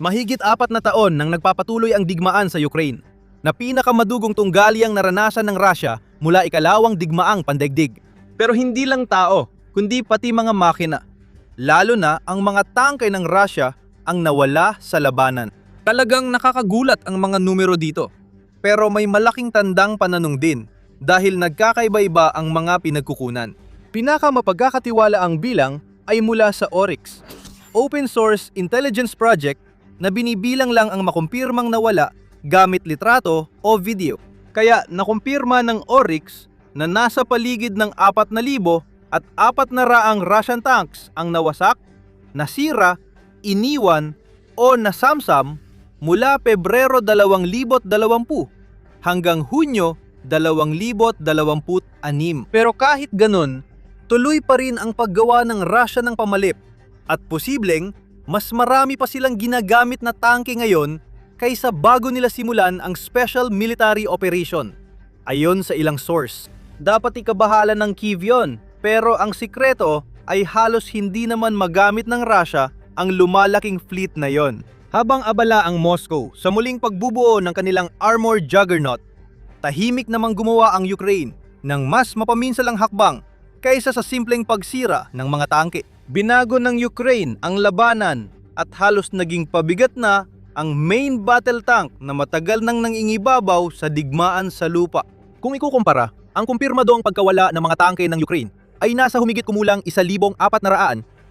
Mahigit 4 na taon nang nagpapatuloy ang digmaan sa Ukraine, na pinakamadugong tunggalyang naranasan ng Russia mula ikalawang digmaang pandaigdig. Pero hindi lang tao, kundi pati mga makina. Lalo na ang mga tangke ng Russia ang nawala sa labanan. Talagang nakakagulat ang mga numero dito. Pero may malaking tandang pananong din dahil nagkakaiba-iba ang mga pinagkukunan. Pinakamapagkakatiwala ang bilang ay mula sa Oryx, open source intelligence project na binibilang lang ang makumpirmang nawala gamit litrato o video. Kaya nakumpirma ng Oryx na nasa paligid ng 4,000 at 400 Russian tanks ang nawasak, nasira, iniwan o nasamsam mula Pebrero 2020 hanggang Hunyo 2026. Pero kahit ganun, tuloy pa rin ang paggawa ng Russia ng pamalip at posibleng mas marami pa silang ginagamit na tangke ngayon kaysa bago nila simulan ang Special Military Operation. Ayon sa ilang source, dapat ikabahala ng Kyiv yun, pero ang sikreto ay halos hindi naman magamit ng Russia ang lumalaking fleet na yon. Habang abala ang Moscow sa muling pagbubuo ng kanilang armored juggernaut, tahimik namang gumawa ang Ukraine ng mas mapaminsalang hakbang kaysa sa simpleng pagsira ng mga tangke. Binago ng Ukraine ang labanan at halos naging pabigat na ang main battle tank na matagal nang nangingibabaw sa digmaan sa lupa. Kung ikukumpara, ang kumpirmadong pagkawala ng mga tangke ng Ukraine ay nasa humigit kumulang 1,400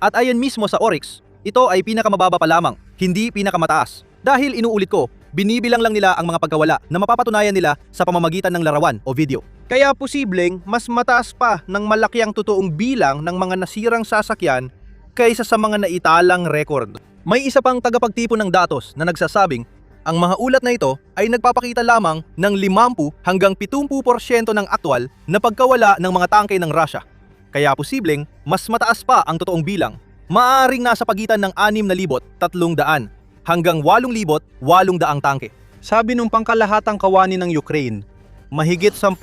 at ayon mismo sa Oryx, ito ay pinakamababa pa lamang, hindi pinakamataas. Dahil inuulit ko, binibilang lang nila ang mga pagkawala na mapapatunayan nila sa pamamagitan ng larawan o video. Kaya posibleng mas mataas pa ng malaki ang totoong bilang ng mga nasirang sasakyan kaysa sa mga naitalang record. May isa pang tagapagtipon ng datos na nagsasabing ang mga ulat na ito ay nagpapakita lamang ng 50 hanggang 70% ng aktwal na pagkawala ng mga tangke ng Russia. Kaya posibleng mas mataas pa ang totoong bilang, maaaring nasa pagitan ng 6,300 hanggang 8,800 tangke. Sabi nung pangkalahatang kawani ng Ukraine, mahigit 10,000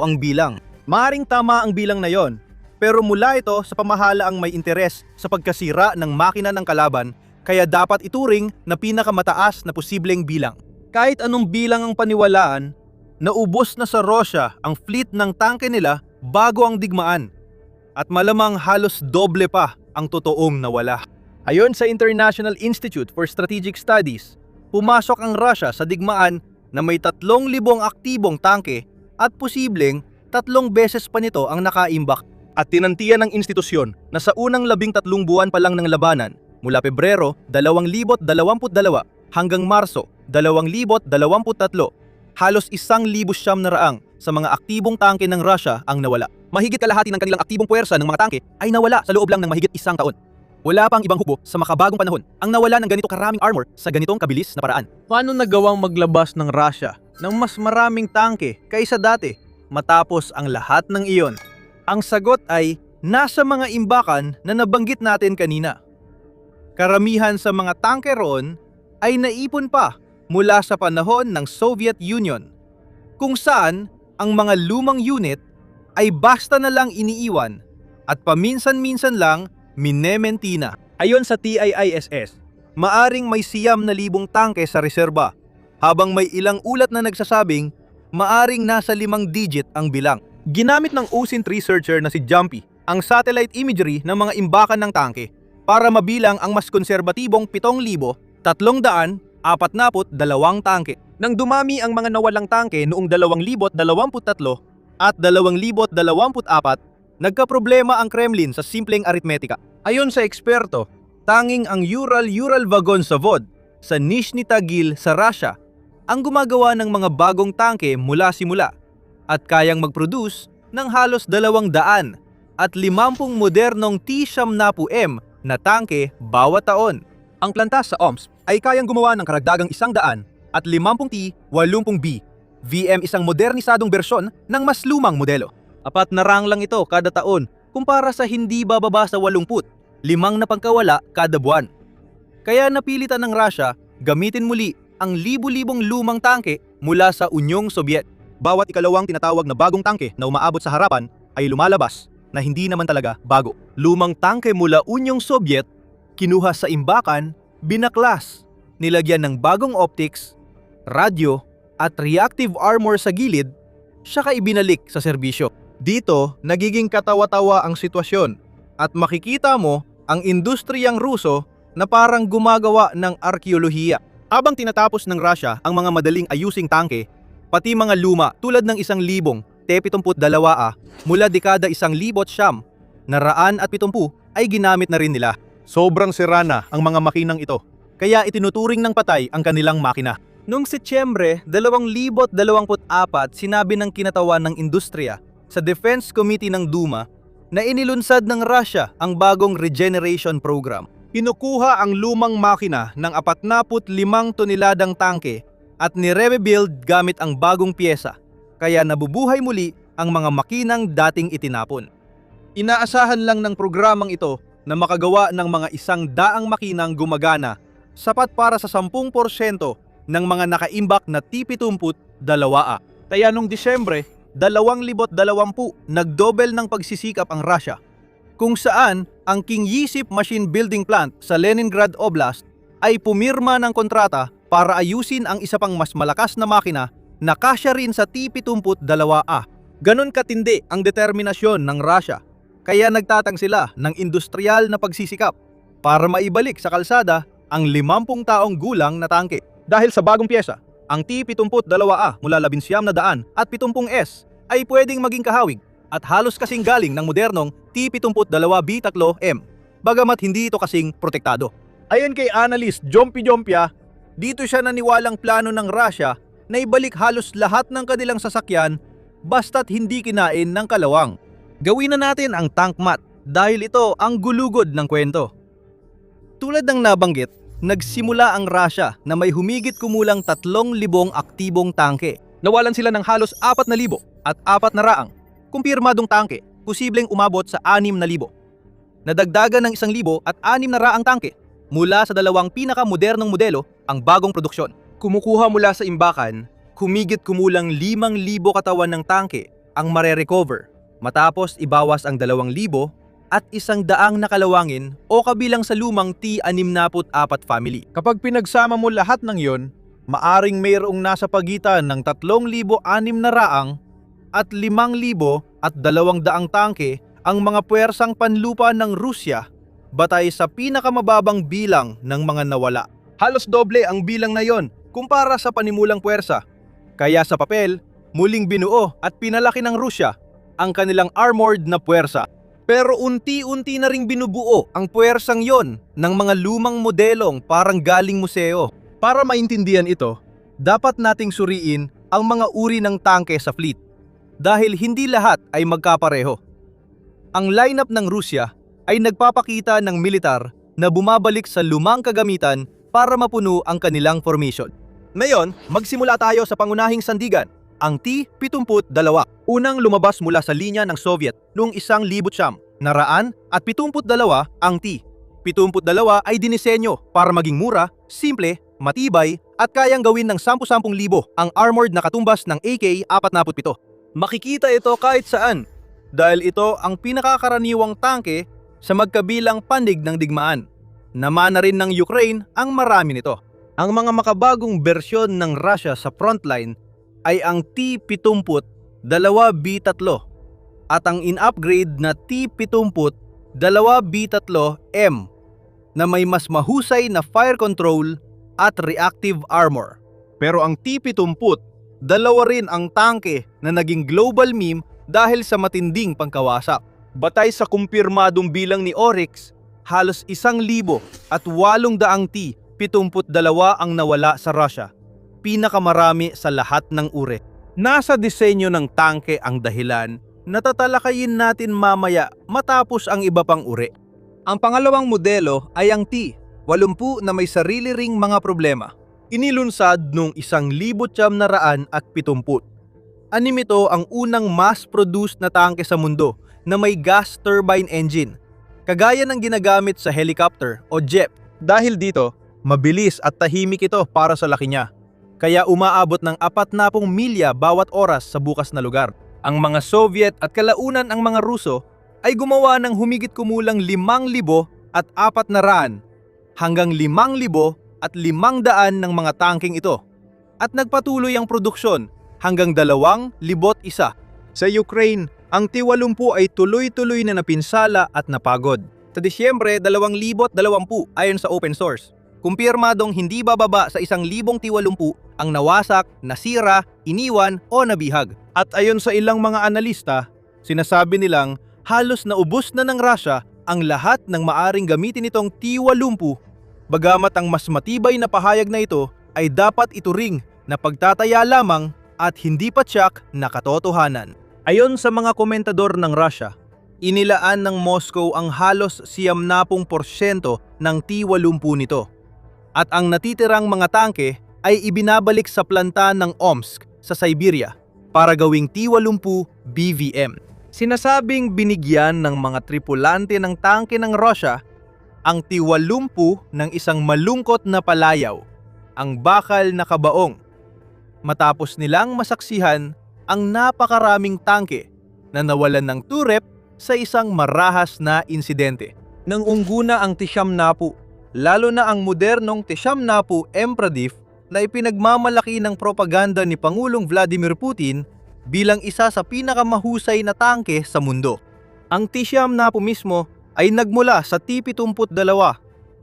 ang bilang. Maaring tama ang bilang na yon, pero mula ito sa pamahalaang may interes sa pagkasira ng makina ng kalaban, kaya dapat ituring na pinakamataas na posibleng bilang. Kahit anong bilang ang paniwalaan, naubos na sa Russia ang fleet ng tangke nila bago ang digmaan. At malamang halos doble pa ang totoong nawala. Ayon sa International Institute for Strategic Studies, pumasok ang Russia sa digmaan na may 3,000 aktibong tangke at posibleng 3 beses pa nito ang nakaimbak. At tinantiyan ng institusyon na sa unang 13 buwan pa lang ng labanan, mula Pebrero 2022 hanggang Marso 2023, halos 1,900 sa mga aktibong tangke ng Russia ang nawala. Mahigit kalahati ng kanilang aktibong puwersa ng mga tangke ay nawala sa loob lang ng mahigit 1 taon. Wala pang ibang hukbo sa makabagong panahon ang nawala ng ganito karaming armor sa ganitong kabilis na paraan. Paano nagawang maglabas ng Russia ng mas maraming tangke kaysa dati matapos ang lahat ng iyon? Ang sagot ay nasa mga imbakan na nabanggit natin kanina. Karamihan sa mga tangke roon ay naipon pa mula sa panahon ng Soviet Union, kung saan ang mga lumang unit ay basta na lang iniiwan at paminsan-minsan lang minementina. Ayon sa TIISS, maaring may 9,000 tangke sa reserba, habang may ilang ulat na nagsasabing maaring nasa 5 digit ang bilang. Ginamit ng OSINT researcher na si Jumpy ang satellite imagery ng mga imbakan ng tangke para mabilang ang mas konserbatibong 7,342 tangke. Nang dumami ang mga nawalang tangke noong 2023 at 2024, nagkaproblema ang Kremlin sa simpleng aritmetika. Ayon sa eksperto, tanging ang Ural Vagon Zavod sa Nizhny Tagil sa Russia ang gumagawa ng mga bagong tangke mula simula at kayang mag-produce ng halos 200 at 50 modernong T-70M na tangke bawat taon. Ang planta sa Omsk ay kayang gumawa ng karagdagang 100 at 50 T-80B VM, isang modernisadong bersyon ng mas lumang modelo. 4 na rang lang ito kada taon kumpara sa hindi bababa sa 80, 5 na pagkawala kada buwan. Kaya napilitan ng Russia gamitin muli ang libu-libong lumang tangke mula sa Unyong Sobyet. Bawat ikalawang tinatawag na bagong tangke na umaabot sa harapan ay lumalabas na hindi naman talaga bago. Lumang tangke mula Unyong Sobyet, kinuha sa imbakan, binaklas, nilagyan ng bagong optics, radyo at reactive armor sa gilid, saka ibinalik sa serbisyo. Dito, nagiging katawa-tawa ang sitwasyon at makikita mo ang industriyang Ruso na parang gumagawa ng arkeolohiya. Habang tinatapos ng Russia ang mga madaling ayusing tangke, pati mga luma tulad ng 1,000 T-72A mula dekada 1900 na 170 ay ginamit na rin nila. Sobrang sira na ang mga makinang ito, kaya itinuturing ng patay ang kanilang makina. Noong Setyembre 2024, sinabi ng kinatawan ng industriya sa Defense Committee ng Duma na inilunsad ng Russia ang bagong regeneration program. Kinukuha ang lumang makina ng 45 toneladang tangke at nire-rebuild gamit ang bagong pyesa, kaya nabubuhay muli ang mga makinang dating itinapon. Inaasahan lang ng programang ito na makagawa ng mga 100 makinang gumagana, sapat para sa 10% ng mga nakaimbak na T-72A. Kaya noong Disyembre 2020, nagdobel ng pagsisikap ang Russia, kung saan ang King Yisip Machine Building Plant sa Leningrad Oblast ay pumirma ng kontrata para ayusin ang isa pang mas malakas na makina na kasya rin sa T-72A. Ganon katindi ang determinasyon ng Russia, kaya nagtatang sila ng industrial na pagsisikap para maibalik sa kalsada ang 50 taong gulang na tangke. Dahil sa bagong pyesa, ang T-72A mula 11,000 at 70S ay pwedeng maging kahawig at halos kasing galing ng modernong T-72B3M, bagamat hindi ito kasing protektado. Ayon kay analyst Jompy Jompia, dito siya naniwalang plano ng Russia na ibalik halos lahat ng kanilang sasakyan basta't hindi kinain ng kalawang. Gawin na natin ang tank mat dahil ito ang gulugod ng kwento. Tulad ng nabanggit, nagsimula ang Russia na may humigit kumulang 3,000 aktibong tangke. Nawalan sila ng halos 4,000 at 400 kumpirmadong tangke, posibleng umabot sa 6,000. Nadagdagan ng 1,000 at 600 tangke mula sa dalawang pinakamodernong modelo ang bagong produksyon. Kumukuha mula sa imbakan, humigit kumulang 5,000 katawan ng tangke ang mare-recover matapos ibawas ang 2,000 at 100 na kalawangin o kabilang sa lumang T-64 family. Kapag pinagsama mo lahat ng yon, maaring mayroong nasa pagitan ng 3,600 at 5,200 tangke ang mga puwersang panlupa ng Rusya batay sa pinakamababang bilang ng mga nawala. Halos doble ang bilang na yon kumpara sa panimulang puwersa. Kaya sa papel, muling binuo at pinalaki ng Rusya ang kanilang armored na puwersa. Pero unti-unti na ring binubuo ang puwersang yon ng mga lumang modelong parang galing museo. Para maintindihan ito, dapat nating suriin ang mga uri ng tangke sa fleet dahil hindi lahat ay magkapareho. Ang lineup ng Rusya ay nagpapakita ng militar na bumabalik sa lumang kagamitan para mapuno ang kanilang formation. Ngayon, magsimula tayo sa pangunahing sandigan, ang T-72. Unang lumabas mula sa linya ng Soviet noong 1,900 at 72 ang T-72 ay dinisenyo para maging mura, simple, matibay at kayang gawin ng 10,000 ang armored na katumbas ng AK-47. Makikita ito kahit saan dahil ito ang pinakakaraniwang tangke sa magkabilang panig ng digmaan. Namana rin ng Ukraine ang marami nito. Ang mga makabagong bersyon ng Russia sa frontline ay ang T-72B3 at ang in-upgrade na T-72B3M na may mas mahusay na fire control at reactive armor. Pero ang T-72, dalawa rin ang tangke na naging global meme dahil sa matinding pangkawasak. Batay sa kumpirmadong bilang ni Oryx, halos 1,800 T-72 ang nawala sa Russia, pinakamarami sa lahat ng uri. Nasa disenyo ng tangke ang dahilan na tatalakayin natin mamaya matapos ang iba pang uri. Ang pangalawang modelo ay ang T-80 na may sarili ring mga problema. Inilunsad noong 1970. Ito ang unang mass-produced na tangke sa mundo na may gas turbine engine, kagaya ng ginagamit sa helicopter o jet. Dahil dito, mabilis at tahimik ito para sa laki niya, kaya umaabot ng 40 milya bawat oras sa bukas na lugar. Ang mga Soviet at kalaunan ang mga Ruso ay gumawa ng humigit kumulang 5,400 hanggang 5,000 at 500 ng mga tangkeng ito. At nagpatuloy ang produksyon hanggang 2,001. Sa Ukraine, ang T-80 ay tuloy-tuloy na napinsala at napagod. Sa Disyembre 2020 ayon sa open source, kumpirmadong hindi bababa sa 1,000 T-80 ang nawasak, nasira, iniwan o nabihag. At ayon sa ilang mga analista, sinasabi nilang halos naubos na ng Russia ang lahat ng maaring gamitin itong T-80, bagamat ang mas matibay na pahayag na ito ay dapat ituring na pagtataya lamang at hindi pa tiyak na katotohanan. Ayon sa mga komentador ng Russia, inilaan ng Moscow ang halos 90% ng T-80 nito. At ang natitirang mga tangke ay ibinabalik sa planta ng Omsk sa Siberia para gawing T-80 BVM. Sinasabing binigyan ng mga tripulante ng tangke ng Russia ang T-80 ng isang malungkot na palayaw, ang bakal na kabaong, matapos nilang masaksihan ang napakaraming tangke na nawalan ng turep sa isang marahas na insidente. Nang ungguna ang T-70, lalo na ang modernong T-70 Empradif na ipinagmamalaki ng propaganda ni Pangulong Vladimir Putin bilang isa sa pinakamahusay na tangke sa mundo. Ang T-70 mismo ay nagmula sa T-72,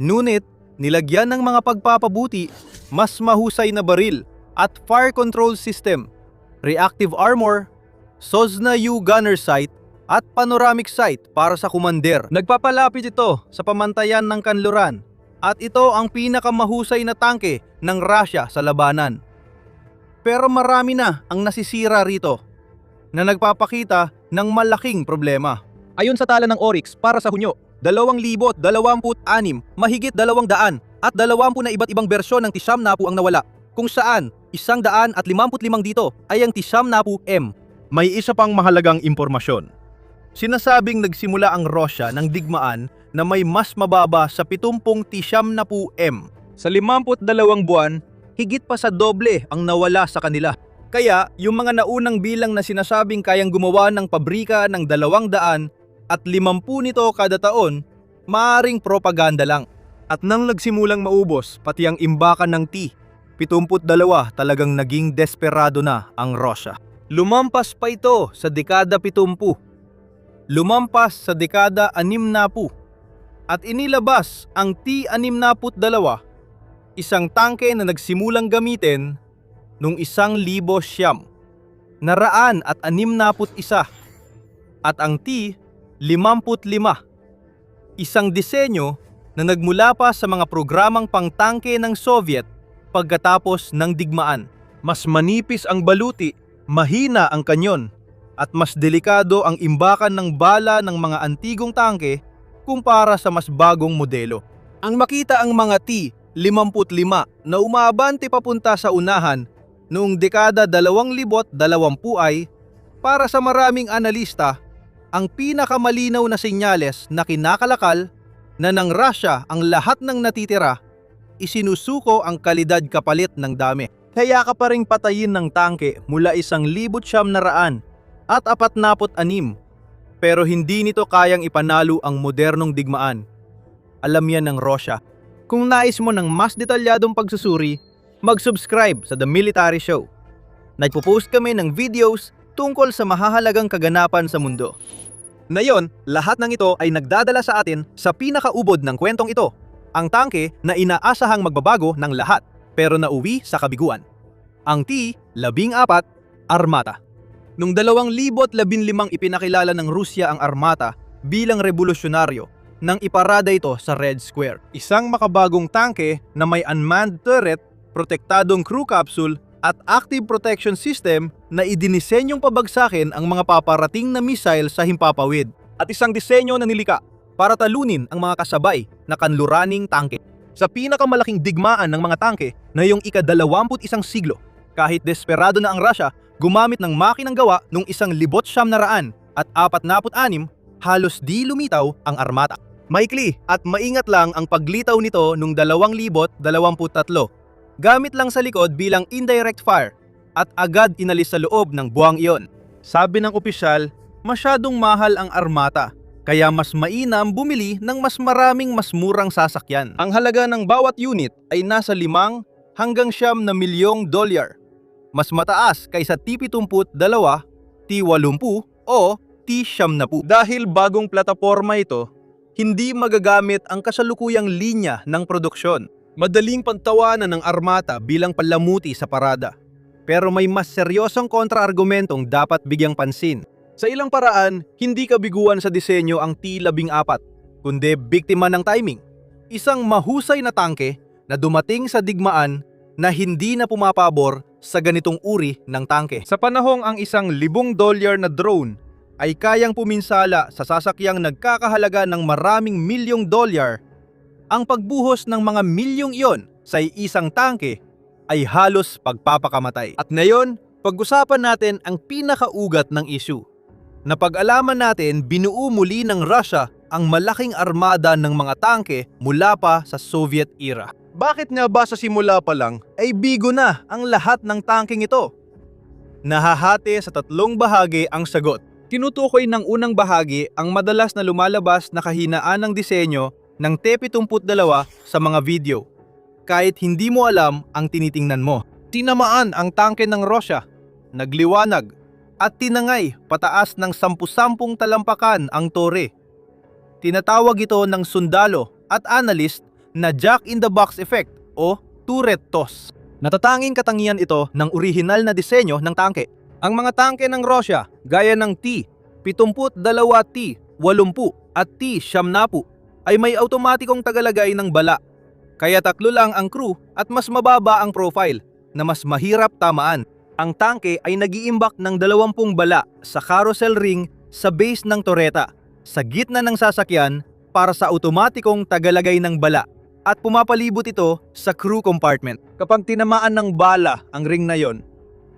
ngunit nilagyan ng mga pagpapabuti, mas mahusay na baril at fire control system, reactive armor, Sosna U gunner sight at panoramic sight para sa commander. Nagpapalapit ito sa pamantayan ng kanluran at ito ang pinakamahusay na tangke ng Russia sa labanan. Pero marami na ang nasisira rito na nagpapakita ng malaking problema. Ayon sa tala ng Oryx para sa Hunyo, 2026, mahigit 200 at 20 na iba't ibang bersyon ng T-70 ang nawala, kung saan 155 dito ay ang T-70M. May isa pang mahalagang impormasyon. Sinasabing nagsimula ang Russia ng digmaan na may mas mababa sa 70 T-70M. Sa 52 buwan, higit pa sa doble ang nawala sa kanila. Kaya yung mga naunang bilang na sinasabing kayang gumawa ng pabrika ng 200 at 50 nito kada taon, maaring propaganda lang. At nang nagsimulang maubos pati ang imbakan ng T-72, talagang naging desperado na ang Russia. Lumampas pa ito sa dekada 70. Lumampas sa dekada 60 at inilabas ang T-62, isang tangke na nagsimulang gamitin noong 1,000 naraan at 61 at ang T-55, isang disenyo na nagmula pa sa mga programang pangtangke ng Soviet pagkatapos ng digmaan. Mas manipis ang baluti, mahina ang kanyon, at mas delikado ang imbakan ng bala ng mga antigong tangke kumpara sa mas bagong modelo. Ang makita ang mga T-55 na umaabante papunta sa unahan noong dekada 2020 ay, para sa maraming analista, ang pinakamalinaw na senyales na kinakalakal na ng Russia ang lahat ng natitira, isinusuko ang kalidad kapalit ng dami. Kaya ka pa ring patayin ng tangke mula 1,900 at 46, pero hindi nito kayang ipanalo ang modernong digmaan. Alam yan ng Russia. Kung nais mo ng mas detalyadong pagsusuri, mag-subscribe sa The Military Show. Nagpo-post kami ng videos tungkol sa mahahalagang kaganapan sa mundo. Ngayon, lahat ng ito ay nagdadala sa atin sa pinakaubod ng kwentong ito, ang tangke na inaasahang magbabago ng lahat pero nauwi sa kabiguan. Ang T-14 Armata. Noong 2015 ipinakilala ng Rusya ang Armata bilang revolusyonaryo nang iparada ito sa Red Square. Isang makabagong tangke na may unmanned turret, protektadong crew capsule at active protection system na idinisenyong pabagsakin ang mga paparating na missile sa himpapawid. At isang disenyo na nilika para talunin ang mga kasabay na kanluraning tangke. Sa pinakamalaking digmaan ng mga tangke na yung ika-21 siglo, kahit desperado na ang Russia, gumamit ng makinang gawa noong 1,900 at 46, halos di lumitaw ang Armata. Maikli at maingat lang ang paglitaw nito noong 2023, gamit lang sa likod bilang indirect fire at agad inalis sa loob ng buwang iyon. Sabi ng opisyal, masyadong mahal ang Armata Kaya mas mainam bumili ng mas maraming mas murang sasakyan. Ang halaga ng bawat unit ay nasa 5 hanggang 9 na milyong dolyar. Mas mataas kaysa T-72, T-80 o T-70. Dahil bagong plataporma ito, hindi magagamit ang kasalukuyang linya ng produksyon. Madaling pantawanan ng armata bilang palamuti sa parada. Pero may mas seryosong kontra-argumentong dapat bigyang pansin. Sa ilang paraan, hindi kabiguan sa disenyo ang T-14, kundi biktima ng timing. Isang mahusay na tangke na dumating sa digmaan na hindi na pumapabor sa ganitong uri ng tangke. Sa panahong ang isang $1,000 na drone ay kayang puminsala sa sasakyang nagkakahalaga ng maraming milyong dolyar, ang pagbuhos ng mga milyong iyon sa isang tangke ay halos pagpapakamatay. At ngayon, pag-usapan natin ang pinakaugat ng issue. Napag-alaman natin binuo muli ng Russia ang malaking armada ng mga tangke mula pa sa Soviet era. Bakit nga ba sa simula pa lang ay bigo na ang lahat ng tangkeng ito? Nahahati sa 3 bahagi ang sagot. Tinutukoy ng unang bahagi ang madalas na lumalabas na kahinaan ng disenyo ng T-72 sa mga video. Kahit hindi mo alam ang tinitingnan mo. Tinamaan ang tangke ng Russia, nagliwanag, at tinangay pataas ng 10 talampakan ang tore. Tinatawag ito ng sundalo at analyst na Jack-in-the-Box effect o turret toss. Natatanging katangian ito ng orihinal na disenyo ng tangke. Ang mga tangke ng Russia, gaya ng T-72, T-80 at T-70 ay may automatikong tagalagay ng bala. Kaya 3 lang ang crew at mas mababa ang profile na mas mahirap tamaan. Ang tangke ay nag-iimbak ng 20 bala sa carousel ring sa base ng toreta, sa gitna ng sasakyan para sa automatikong tagalagay ng bala at pumapalibot ito sa crew compartment. Kapag tinamaan ng bala ang ring na yon,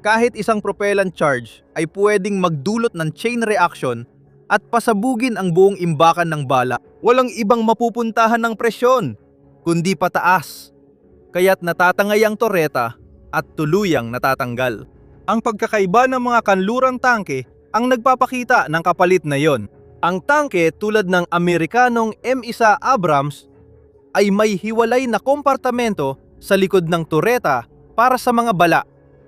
kahit isang propellant charge ay pwedeng magdulot ng chain reaction at pasabugin ang buong imbakan ng bala. Walang ibang mapupuntahan ng presyon, kundi pataas. Kaya't natatangay ang toreta at tuluyang natatanggal. Ang pagkakaiba ng mga kanlurang tangke ang nagpapakita ng kapalit na yon. Ang tangke tulad ng Amerikanong M1 Abrams ay may hiwalay na kompartamento sa likod ng tureta para sa mga bala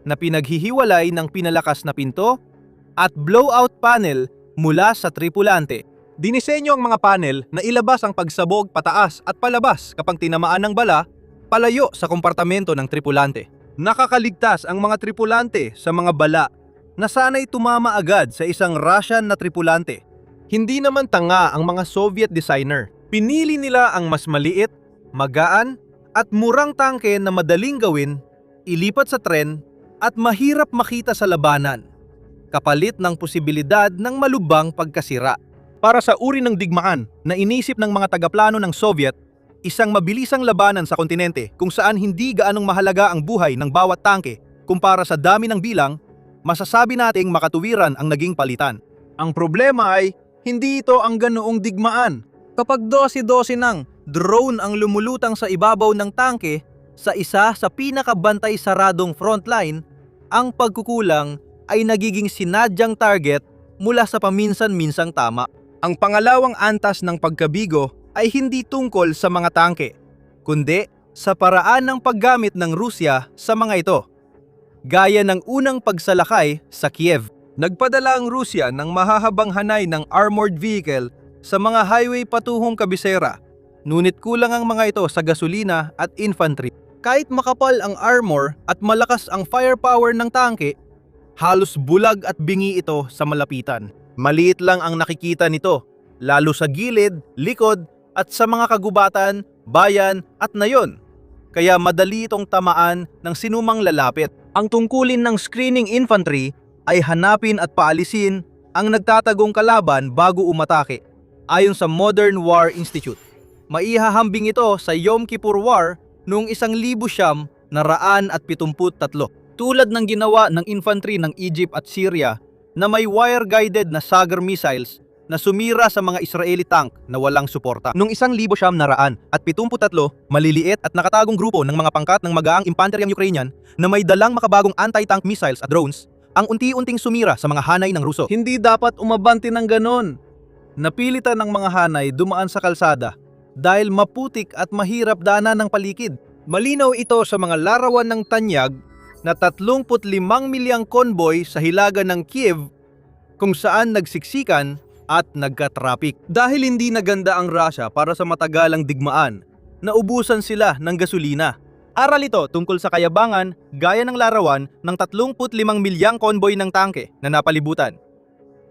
na pinaghihiwalay ng pinalakas na pinto at blowout panel mula sa tripulante. Dinisenyo ang mga panel na ilabas ang pagsabog pataas at palabas kapag tinamaan ng bala palayo sa kompartamento ng tripulante. Nakakaligtas ang mga tripulante sa mga bala na sana'y tumama agad sa isang Russian na tripulante. Hindi naman tanga ang mga Soviet designer. Pinili nila ang mas maliit, magaan at murang tangke na madaling gawin, ilipat sa tren at mahirap makita sa labanan, kapalit ng posibilidad ng malubhang pagkasira. Para sa uri ng digmaan na inisip ng mga tagaplano ng Soviet, isang mabilisang labanan sa kontinente kung saan hindi gaanong mahalaga ang buhay ng bawat tangke kumpara sa dami ng bilang, masasabi nating makatuwiran ang naging palitan. Ang problema ay hindi ito ang ganoong digmaan. Kapag dosi-dosi ng drone ang lumulutang sa ibabaw ng tangke sa isa sa pinakabantay saradong frontline, ang pagkukulang ay nagiging sinadyang target mula sa paminsan-minsang tama. Ang pangalawang antas ng pagkabigo ay hindi tungkol sa mga tangke, kundi sa paraan ng paggamit ng Rusya sa mga ito. Gaya ng unang pagsalakay sa Kiev, nagpadala ang Rusya ng mahahabang hanay ng armored vehicle sa mga highway patuhong kabisera, ngunit kulang ang mga ito sa gasolina at infantry. Kahit makapal ang armor at malakas ang firepower ng tangke, halos bulag at bingi ito sa malapitan. Maliit lang ang nakikita nito, lalo sa gilid, likod, at sa mga kagubatan, bayan at nayon. Kaya madali itong tamaan ng sinumang lalapit. Ang tungkulin ng screening infantry ay hanapin at paalisin ang nagtatagong kalaban bago umatake. Ayon sa Modern War Institute, maihahambing ito sa Yom Kippur War noong 1973, tulad ng ginawa ng infantry ng Egypt at Syria na may wire-guided na Sagar missiles na sumira sa mga Israeli tank na walang suporta. Noong 1973, maliliit at nakatagong grupo ng mga pangkat ng magaang impanteryang Ukrainian na may dalang makabagong anti-tank missiles at drones ang unti-unting sumira sa mga hanay ng Ruso. Hindi dapat umabante ng ganon. Napilitan ng mga Hanay dumaan sa kalsada dahil maputik at mahirap daanan ng palikid. Malinaw ito sa mga larawan ng tanyag na 35 milyang konboy sa hilaga ng Kiev kung saan nagsiksikan at nagka-traffic. Dahil hindi naganda ang Russia para sa matagalang digmaan, naubusan sila ng gasolina. Aral ito tungkol sa kayabangan gaya ng larawan ng 35 milyang konboy ng tangke na napalibutan.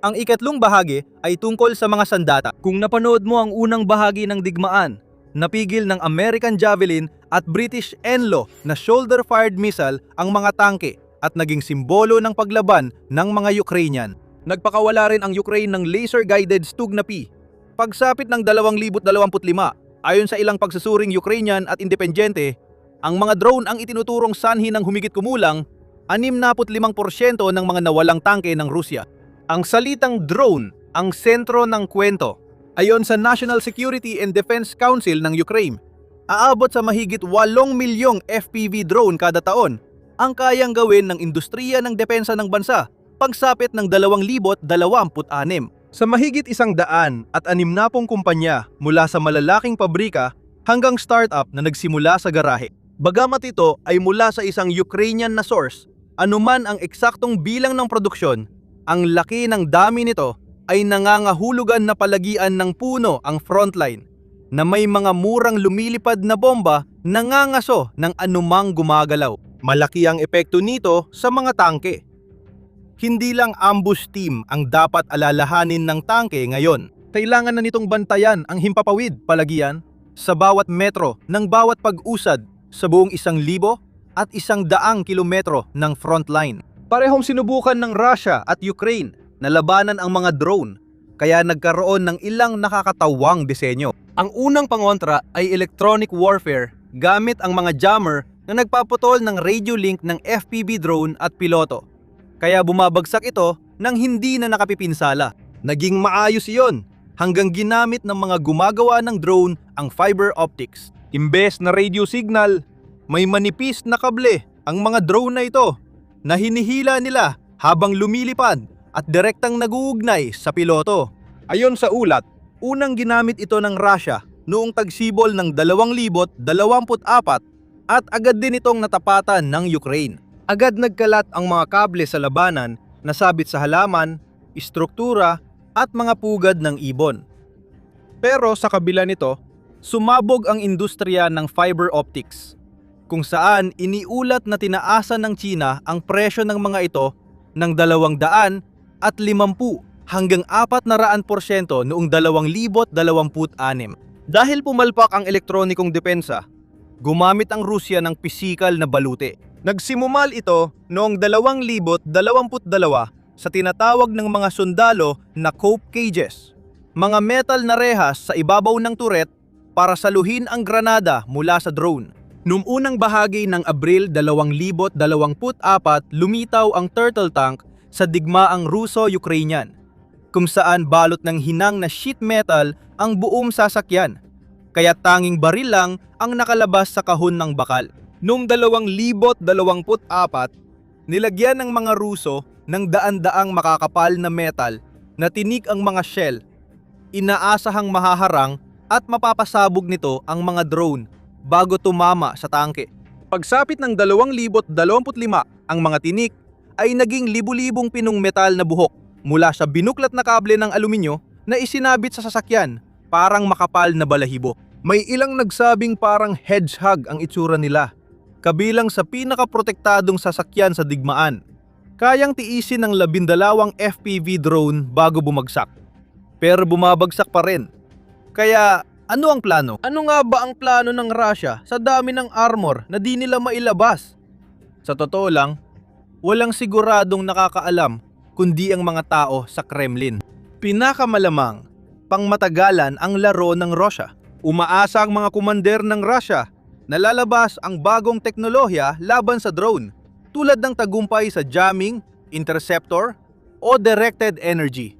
Ang ikatlong bahagi ay tungkol sa mga sandata. Kung napanood mo ang unang bahagi ng digmaan, napigil ng American Javelin at British Enlo na shoulder-fired missile ang mga tangke at naging simbolo ng paglaban ng mga Ukrainian. Nagpakawala rin ang Ukraine ng laser-guided Stugna P. Pagsapit ng 2025, ayon sa ilang pagsusuring Ukrainian at independyente, ang mga drone ang itinuturong sanhi ng humigit kumulang 65% ng mga nawalang tangke ng Rusya. Ang salitang drone ang sentro ng kwento. Ayon sa National Security and Defense Council ng Ukraine, aabot sa mahigit 8 milyong FPV drone kada taon ang kayang gawin ng industriya ng depensa ng bansa pagsapit ng 2026. Sa mahigit 160 kumpanya mula sa malalaking pabrika hanggang startup na nagsimula sa garahe. Bagamat ito ay mula sa isang Ukrainian na source, anuman ang eksaktong bilang ng produksyon, ang laki ng dami nito ay nangangahulugan na palagian ng puno ang frontline na may mga murang lumilipad na bomba nangangaso ng anumang gumagalaw. Malaki ang epekto nito sa mga tangke. Hindi lang ambush team ang dapat alalahanin ng tangke ngayon. Kailangan na nitong bantayan ang himpapawid palagian sa bawat metro ng bawat pag-usad sa buong 1,000 at 100 kilometro ng frontline. Parehong sinubukan ng Russia at Ukraine na labanan ang mga drone, kaya nagkaroon ng ilang nakakatawang disenyo. Ang unang pangontra ay electronic warfare gamit ang mga jammer na nagpaputol ng radio link ng FPV drone at piloto. Kaya bumabagsak ito nang hindi na nakapipinsala. Naging maayos iyon hanggang ginamit ng mga gumagawa ng drone ang fiber optics. Imbes na radio signal, may manipis na kable ang mga drone na ito na hinihila nila habang lumilipad at direktang naguugnay sa piloto. Ayon sa ulat, unang ginamit ito ng Russia noong tagsibol ng 2024 at agad din itong natapatan ng Ukraine. Agad nagkalat ang mga kable sa labanan na sabit sa halaman, istruktura at mga pugad ng ibon. Pero sa kabila nito, sumabog ang industriya ng fiber optics, kung saan iniulat na tinaasan ng China ang presyo ng mga ito ng 250 hanggang 400% noong 2026. Dahil pumalpak ang elektronikong depensa, gumamit ang Rusya ng pisikal na balute. Nagsimumal ito noong 2022 sa tinatawag ng mga sundalo na cope cages, mga metal na rehas sa ibabaw ng turret para saluhin ang granada mula sa drone. Noong unang bahagi ng Abril 2024, lumitaw ang turtle tank sa digmaang Russo-Ukrainian, kung saan balot ng hinang na sheet metal ang buong sasakyan, kaya tanging baril lang ang nakalabas sa kahon ng bakal. Noong 2024, nilagyan ng mga Ruso ng daan-daang makakapal na metal na tinik ang mga shell. Inaasahang mahaharang at mapapasabog nito ang mga drone bago tumama sa tangke. Pagsapit ng 2025, ang mga tinik ay naging libu-libong pinong metal na buhok mula sa binuklat na kable ng aluminyo na isinabit sa sasakyan, parang makapal na balahibo. May ilang nagsabing parang hedgehog ang itsura nila, kabilang sa pinakaprotektadong sasakyan sa digmaan. Kayang tiisin ng 12 FPV drone bago bumagsak. Pero bumabagsak pa rin. Kaya ano ang plano? Ano nga ba ang plano ng Russia sa dami ng armor na di nila mailabas? Sa totoo lang, walang siguradong nakakaalam kundi ang mga tao sa Kremlin. Pinakamalamang, pangmatagalan ang laro ng Russia. Umaasa ang mga kumander ng Russia na lalabas ang bagong teknolohiya laban sa drone, tulad ng tagumpay sa jamming, interceptor, o directed energy.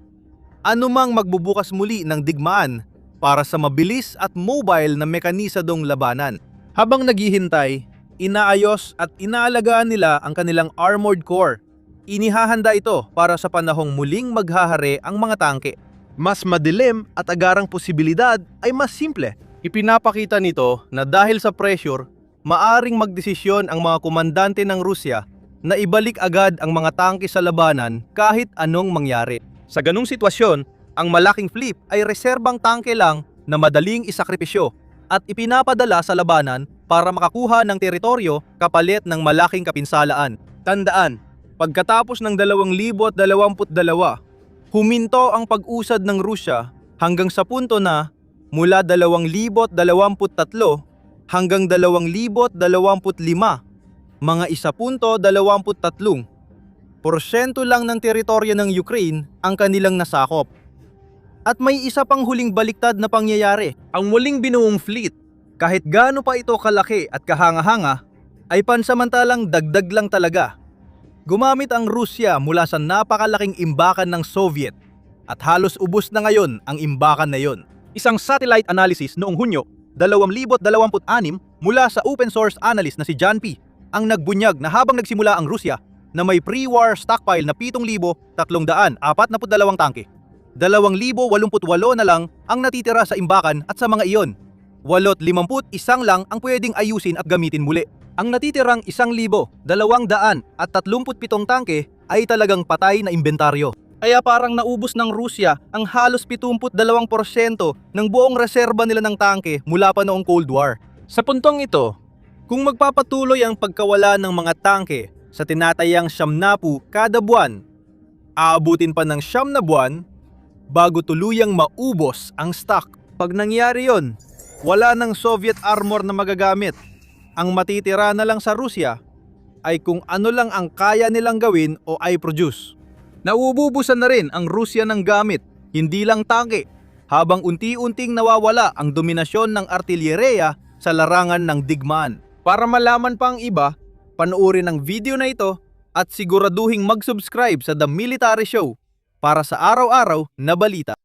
Anumang magbubukas muli ng digmaan para sa mabilis at mobile na mekanisadong labanan. Habang naghihintay, inaayos at inaalagaan nila ang kanilang armored core. Inihahanda ito para sa panahong muling maghahari ang mga tangke. Mas madilim at agarang posibilidad ay mas simple. Ipinapakita nito na dahil sa pressure, maaring magdesisyon ang mga komandante ng Rusya na ibalik agad ang mga tangke sa labanan kahit anong mangyari. Sa ganung sitwasyon, ang malaking flip ay reserbang tangke lang na madaling isakripisyo at ipinapadala sa labanan para makakuha ng teritoryo kapalit ng malaking kapinsalaan. Tandaan, pagkatapos ng 2022, huminto ang pag-usad ng Rusya hanggang sa punto na mula 2023 hanggang 2025, mga 1.23% lang ng teritoryo ng Ukraine ang kanilang nasakop. At may isa pang huling baliktad na pangyayari. Ang muling binuong fleet, kahit gaano pa ito kalaki at kahanga-hanga, ay pansamantalang dagdag lang talaga. Gumamit ang Rusya mula sa napakalaking imbakan ng Soviet at halos ubos na ngayon ang imbakan na yon. Isang satellite analysis noong Hunyo 2026 mula sa open source analyst na si John P. ang nagbunyag na habang nagsimula ang Rusya na may pre-war stockpile na 7,342 tangke. 2,088 na lang ang natitira sa imbakan at sa mga iyon. 851 lang ang pwedeng ayusin at gamitin muli. Ang natitirang 1,237 tangke ay talagang patay na inventaryo. Kaya parang naubos ng Rusya ang halos 72% ng buong reserba nila ng tangke mula pa noong Cold War. Sa puntong ito, kung magpapatuloy ang pagkawala ng mga tangke sa tinatayang 70 kada buwan, aabutin pa ng 9 na buwan bago tuluyang maubos ang stock. Pag nangyari yon, wala ng Soviet armor na magagamit. Ang matitira na lang sa Rusya ay kung ano lang ang kaya nilang gawin o ay produce. Nauubusan na rin ang Rusya ng gamit, hindi lang tangke, habang unti-unting nawawala ang dominasyon ng artilyereya sa larangan ng digmaan. Para malaman pa ang iba, panoorin ang video na ito at siguraduhing mag-subscribe sa The Military Show para sa araw-araw na balita.